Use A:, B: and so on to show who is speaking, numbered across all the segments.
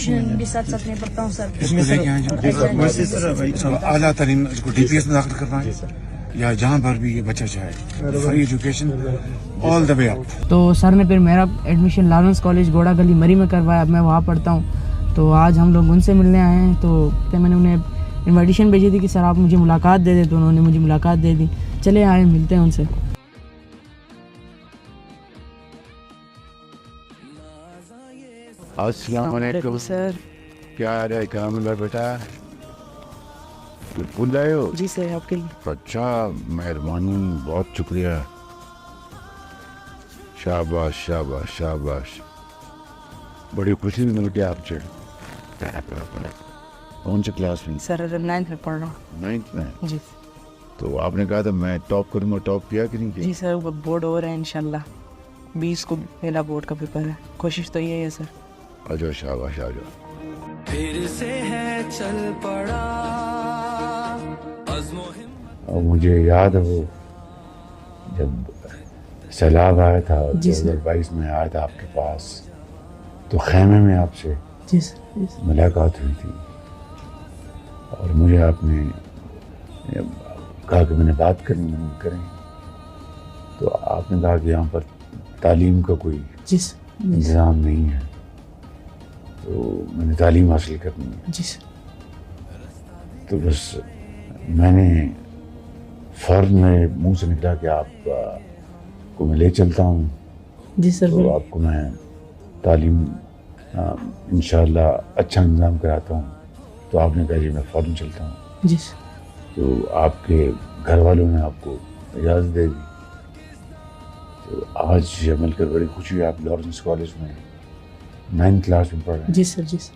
A: Graduation भी साथ साथ में पढ़ता हूँ सर।
B: इसमें सर आला तालीम को DPS में दाखिल करना है या जहाँ पर भी ये बच्चा चाहे, free education all the way up.
C: तो सर ने फिर मेरा एडमिशन लॉरेंस कॉलेज घोड़ा गली मरी में करवाया, मैं वहाँ पढ़ता हूँ। तो आज हम लोग उनसे मिलने आए हैं, तो मैंने उन्हें इनविटेशन भेजी थी कि सर आप मुझे मुलाकात दे दें, तो उन्होंने मुझे मुलाकात दे दी। चले आए मिलते हैं उनसे।
D: अस्सलाम वालेकुम
C: सर।
D: क्या हाल है कामिल बेटा? भूल रहे हो?
C: जी सर, आपके लिए।
D: अच्छा, मेहरबानी, बहुत शुक्रिया। शाबाश शाबाश शाबाश, बड़ी खुशी मिलती है आपसे। कौन से क्लास में?
C: सर 9th में पढ़ रहा हूँ।
D: 9th में?
C: जी।
D: तो आपने कहा था मैं टॉप करूँगा, टॉप किया कि नहीं किया?
C: जी सर, वो बोर्ड हो रहा है इंशाल्लाह, 20 को पहला बोर्ड का पेपर है, कोशिश तो यही है सर।
D: आ जाओ, शाबाश आ जाओ।
E: फिर से है चल पड़ा
D: और मुझे याद है वो जब सैलाब आया था 2022 में, आया था आपके पास, तो खेमे में आपसे
C: जी सर
D: मुलाकात हुई थी और मुझे आपने कहा कि मैंने बात करनी करें, तो आपने कहा कि यहाँ पर तालीम का कोई इंतज़ाम नहीं है, तो मैंने तालीम हासिल करनी है।
C: जी सर।
D: तो बस मैंने फ़ौरन मेरे मुंह से निकला कि आप को मैं ले चलता हूँ।
C: जी सर।
D: तो आपको मैं तालीम इंशाअल्लाह अच्छा इंतज़ाम कराता हूँ। तो आपने कहा जी मैं फ़ौरन चलता हूँ।
C: जी सर।
D: तो आपके घर वालों ने आपको इजाज़त दे दी। तो आज ये मिलकर बड़ी खुशी है, आप लॉरेंस कॉलेज में 9th क्लास में पढ़ रहे हैं।
C: जी सर। जी सर।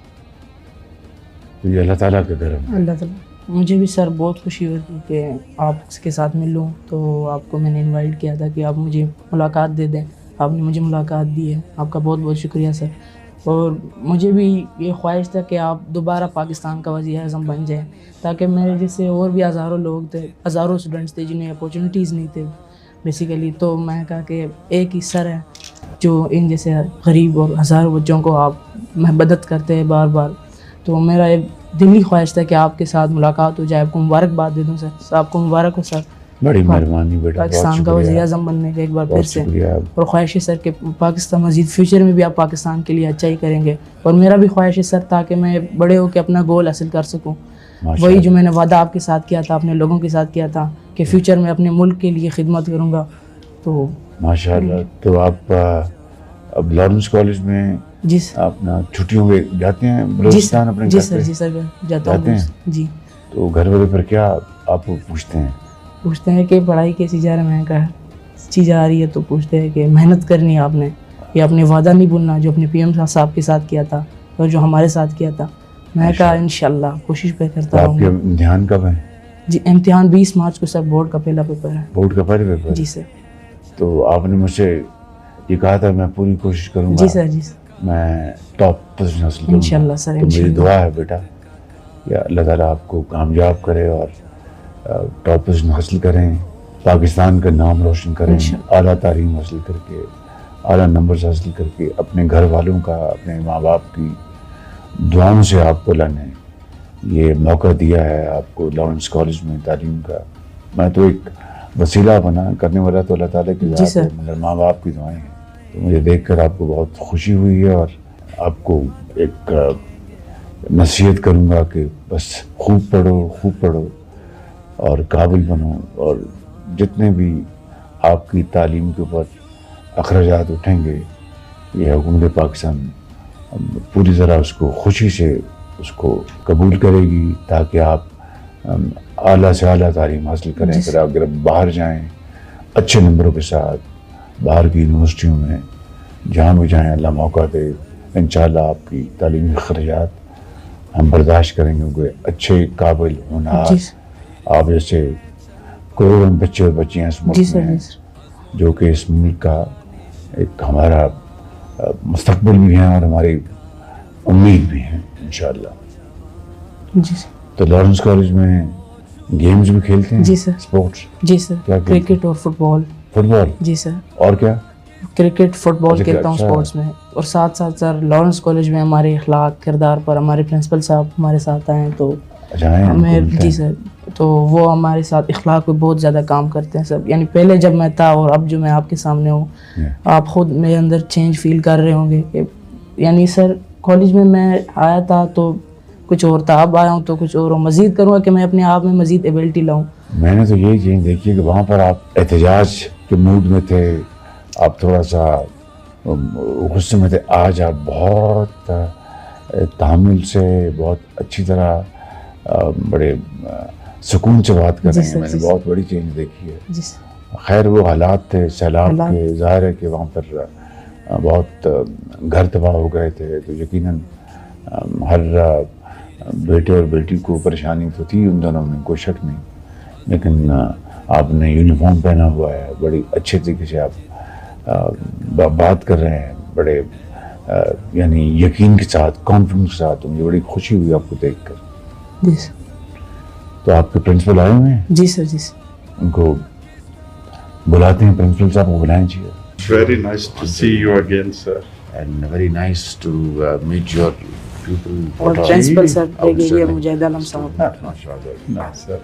D: तो ये अल्लाह ताला का करम है।
C: अल्लाह ताला। मुझे भी सर बहुत खुशी हुई कि आपके साथ मिल लूँ, तो आपको मैंने इनवाइट किया था कि आप मुझे मुलाकात दे दें, आपने मुझे मुलाकात दी है, आपका बहुत बहुत शुक्रिया सर। और मुझे भी ये ख्वाहिश था कि आप दोबारा पाकिस्तान का वज़ीर आज़म बन जाएं, ताकि मेरे जैसे और भी हज़ारों लोग थे, हज़ारों स्टूडेंट्स थे जिन्हें अपॉर्चुनिटीज़ नहीं थे बेसिकली। तो मैं कहा कि एक ही सर है जो इन जैसे गरीब और हज़ारों बच्चों को आप मदद करते हैं बार बार। तो मेरा एक दिली ख्वाहिश था कि आपके साथ मुलाकात हो जाए। आपको मुबारकबाद दे दूँ सर, आपको मुबारक हो सर,
D: बड़ी मेहरबानी बेटा,
C: पाकिस्तान का वज़ीर आज़म बनने का एक बार फिर से। और ख्वाहिश है सर कि पाकिस्तान मज़ीद फ्यूचर में भी आप पाकिस्तान के लिए अच्छा ही करेंगे। और मेरा भी ख्वाहिश है सर ताकि मैं बड़े होकर अपना गोल हासिल कर सकूँ, वही जो मैंने वादा आपके साथ किया था, अपने लोगों के साथ किया था कि फ्यूचर में अपने मुल्क के लिए खिदमत करूँगा। तो
D: माशाअल्लाह। तो आप अब लॉरेंस कॉलेज में
C: जी सर
D: अपना छुट्टियों में जाते हैं बलूचिस्तान अपने?
C: जी सर। जी सर, जाता हूँ जी।
D: तो घर वाले पर क्या आपको पूछते हैं
C: कि पढ़ाई कैसी जा रही है? मैंने कहा अच्छी जा रही है। तो पूछते हैं कि मेहनत करनी है आपने, या अपने वादा नहीं भूलना जो अपने PM साहब के साथ किया था और जो हमारे साथ किया था। मैं कहा इंशाल्लाह कोशिश पे करता रहूँगा।
D: आपके इम्तिहान कब है? जी
C: इम्तिहान 20 मार्च को सर, बोर्ड का पहला पेपर है।
D: बोर्ड का पहला पेपर?
C: जी सर।
D: तो आपने मुझसे ये कहा था मैं पूरी कोशिश करूँगा।
C: जी सर। जी सर।
D: मैं टॉप पोजीशन हासिल करूँगा
C: इंशाल्लाह सर।
D: तो मेरी दुआ है बेटा कि अल्लाह ताला आपको कामयाब करे और टॉप पोजीशन हासिल करें, पाकिस्तान का नाम रोशन करें, आला तालीम हासिल करके, आला नंबर्स हासिल करके अपने घर वालों का, अपने माँ बाप की दुआओं से आपको अल्लाह ने ये मौका दिया है आपको लॉरेंस कॉलेज में तालीम का। मैं तो एक वसीला बना, करने वाला तो अल्लाह ताला की ज़ात है, मगर माँ बाप की दुआएं हैं। तो मुझे देखकर आपको बहुत खुशी हुई है और आपको एक नसीहत करूँगा कि बस खूब पढ़ो और काबिल बनो, और जितने भी आपकी तालीम के ऊपर अखराजात उठेंगे ये हुकूमत पाकिस्तान पूरी तरह उसको खुशी से उसको कबूल करेगी, ताकि आप आला से आला तालीम हासिल करें। फिर अगर बाहर जाएं अच्छे नंबरों के साथ, बाहर की यूनिवर्सिटियों में जहाँ भी जाएं अल्लाह मौका दे, इंशाअल्लाह आपकी तालीमी अखराजात हम बर्दाश्त करेंगे, क्योंकि अच्छे काबिल होनहार आप जैसे करोड़ों बच्चे और बच्चियाँ इस मुल्क में हैं, जो कि इस मुल्क का एक हमारा मुस्तकबिल भी है और हमारी उम्मीद भी है इंशाअल्लाह।
C: जी सर।
D: तो लॉरेंस कॉलेज में गेम्स भी खेलते हैं?
C: जी सर।
D: स्पोर्ट्स?
C: जी सर, क्रिकेट और फुटबॉल।
D: फुटबॉल?
C: जी सर।
D: और क्या?
C: کرکٹ فٹ بال
D: اچھا،
C: کھیلتا ہوں
D: اچھا۔
C: اسپورٹس میں. اور ساتھ ساتھ سر لارنس کالج میں ہمارے اخلاق کردار پر ہمارے پرنسپل صاحب ہمارے ساتھ آئے ہیں, تو
D: اچھا ہیں
C: ہمیں جی سر, تو وہ ہمارے ساتھ اخلاق پہ بہت زیادہ کام کرتے ہیں سر. یعنی پہلے جب میں تھا اور اب جو میں آپ کے سامنے ہوں, آپ خود میرے اندر چینج فیل کر رہے ہوں گے کہ یعنی سر کالج میں آیا تھا تو کچھ اور تھا, اب آیا ہوں تو کچھ اور ہوں. مزید کروں گا کہ میں اپنے آپ میں مزید ایبلٹی لاؤں.
D: میں نے تو یہی چیز دیکھی ہے کہ وہاں پر آپ احتجاج کے موڈ میں تھے, آپ تھوڑا سا غصے میں تھے. آج آپ بہت تحمل سے, بہت اچھی طرح, بڑے سکون سے بات کر رہے ہیں. میں نے بہت بڑی چینج دیکھی ہے.
C: جی سر.
D: خیر وہ حالات تھے سیلاب کے, ظاہر ہے کہ وہاں پر بہت گھر تباہ ہو گئے تھے, تو یقیناً ہر بیٹے اور بیٹی کو پریشانی تو تھی ان دونوں میں, کوئی شک نہیں. لیکن آپ نے یونیفارم پہنا ہوا ہے, بڑی اچھے طریقے سے آپ بات کر رہے ہیں, بڑے یعنی یقین کے ساتھ, کانفیڈنس کے ساتھ. مجھے بڑی خوشی ہوئی آپ کو دیکھ کر.
C: جی سر.
D: تو آپ کے پرنسپل آئے ہوئے ہیں؟
C: جی سر. جی سر.
D: ان کو بلاتے ہیں, پرنسپل صاحب کو بلائیں چاہیے.
F: Very nice to see you again, sir.
D: And very nice to meet your people.
C: اور پرنسپل سر دیکھیے مجاہد عالم صاحب.
F: Nice, sir.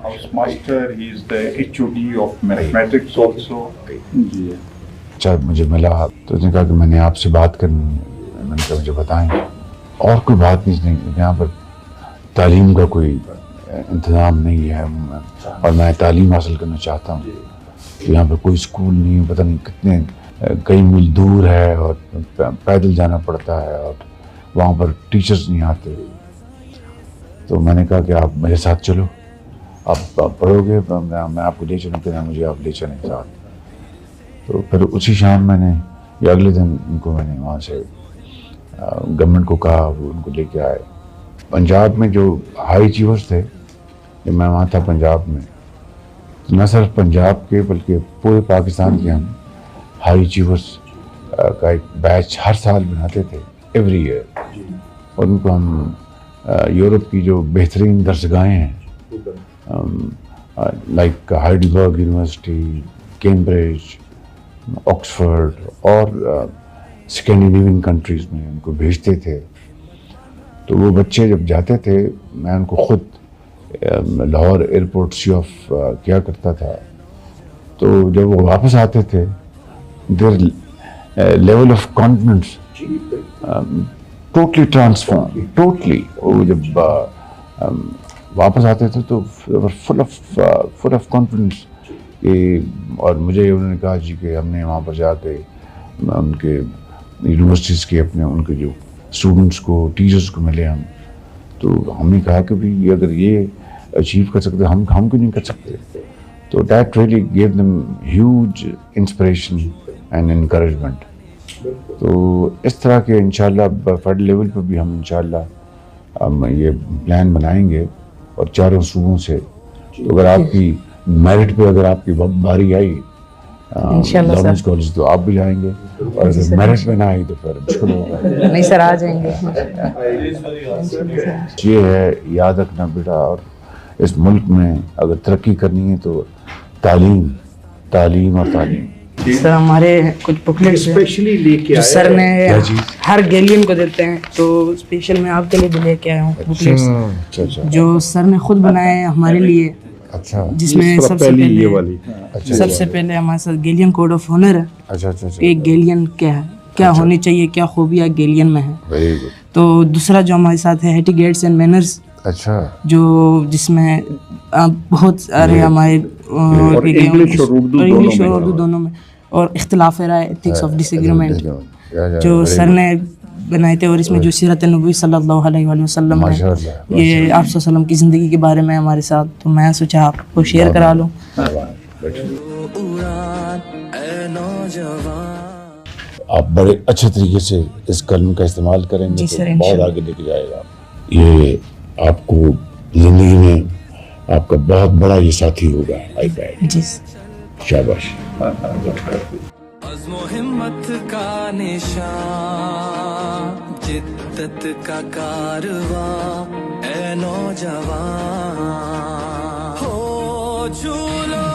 F: House master, he is the HOD of mathematics also. جی.
D: اچھا مجھے ملا تو اس نے کہا کہ میں نے آپ سے بات کرنی ہے. میں نے کہا مجھے بتائیں. اور کوئی بات نہیں, یہاں پر تعلیم کا کوئی انتظام نہیں ہے اور میں تعلیم حاصل کرنا چاہتا ہوں. یہاں پر کوئی اسکول نہیں, پتہ نہیں کتنے کئی میل دور ہے اور پیدل جانا پڑتا ہے, اور وہاں پر ٹیچرز نہیں آتے. تو میں نے کہا کہ آپ میرے ساتھ چلو, آپ پڑھو گے, میں آپ کو لے چلوں, کہ مجھے آپ لے چلیں ساتھ. تو پھر اسی شام میں نے یا اگلے دن ان کو میں نے وہاں سے گورنمنٹ کو کہا, وہ ان کو لے کے آئے. پنجاب میں جو ہائی چیفرز تھے, جب میں وہاں تھا پنجاب میں, نہ صرف پنجاب کے بلکہ پورے پاکستان کے ہم ہائی چیفرز کا ایک بیچ ہر سال بناتے تھے, ایوری ایئر. اور ان کو ہم یورپ کی جو بہترین درسگاہیں ہیں, like Heidelberg university, Cambridge, Oxford اور اسکینڈینیوین کنٹریز میں ان کو بھیجتے تھے. تو وہ بچے جب جاتے تھے, میں ان کو خود لاہور ایئرپورٹ سی آف کیا کرتا تھا. تو جب وہ واپس آتے تھے, their level of confidence totally transform, totally. وہ جب واپس آتے تھے تو فل آف کانفیڈنس. اور مجھے انہوں نے کہا جی کہ ہم نے وہاں پر جا کے ان کے یونیورسٹیز کے اپنے ان کے جو اسٹوڈنٹس کو, ٹیچرس کو ملے ہم. تو ہم نے کہا کہ بھی اگر یہ اچیو کر سکتے ہم کیوں نہیں کر سکتے. تو that really give them huge inspiration and encouragement. تو اس طرح کے انشاءاللہ فیڈرل لیول پہ بھی ہم انشاءاللہ ہم یہ پلان بنائیں گے, اور چاروں صوبوں سے. تو اگر آپ کی میرٹ پہ اگر آپ کی باری آئی لارنس کالج تو آپ بھی جائیں گے, اور اگر میرٹ پہ نہ آئی تو پھر مشکل ہوگا.
C: نہیں سر, آ جائیں گے.
D: یہ ہے یاد رکھنا بیٹا, اور اس ملک میں اگر ترقی کرنی ہے تو تعلیم, تعلیم اور تعلیم.
C: سر ہمارے کچھ بکلیٹس
F: اسپیشلی لے کے
C: جو
F: آیا
C: سر نے ہر گیلین کو دیتے ہیں, تو اسپیشل میں آپ کے لیے بھی لے کے آیا ہوں بکلیٹس جو سر نے خود بنائے ہیں ہمارے لیے.
D: اچھا,
C: جس میں سب سے پہلے ہمارے ساتھ گیلین کوڈ آف آنر ہے.
D: اچھا,
C: ایک گیلین کیا ہے, کیا ہونی چاہیے, کیا خوبیاں گیلین میں ہے.
D: Very good.
C: تو دوسرا جو ہمارے ساتھ ہے ایٹیکیٹس اینڈ مینرز,
D: اچھا,
C: جو جس میں بہت سارے ہمارے انگلش اور اردو دونوں میں, اور اختلاف رائے, ایتھکس آف ڈس ایگریمنٹ جو سر نے بنائے تھے. اور اس میں جو سیرت نبوی صلی اللہ علیہ وآلہ وسلم ہے, یہ آپ صلی اللہ علیہ وسلم کی زندگی کے بارے میں ہمارے ساتھ. تو میں سوچا آپ کو شیئر کرا لوں.
D: آپ بڑے اچھے طریقے سے اس قلم کا استعمال کریں گے تو بہت آگے لے کے جائے گا. یہ آپ کو زندگی میں آپ کا بہت بڑا یہ ساتھی ہوگا, آئی پیڈ.
C: جی
D: شاباش.
E: عزم و ہمت کا نشان, جدت کا کارواں, اے نوجوان ہو جھولو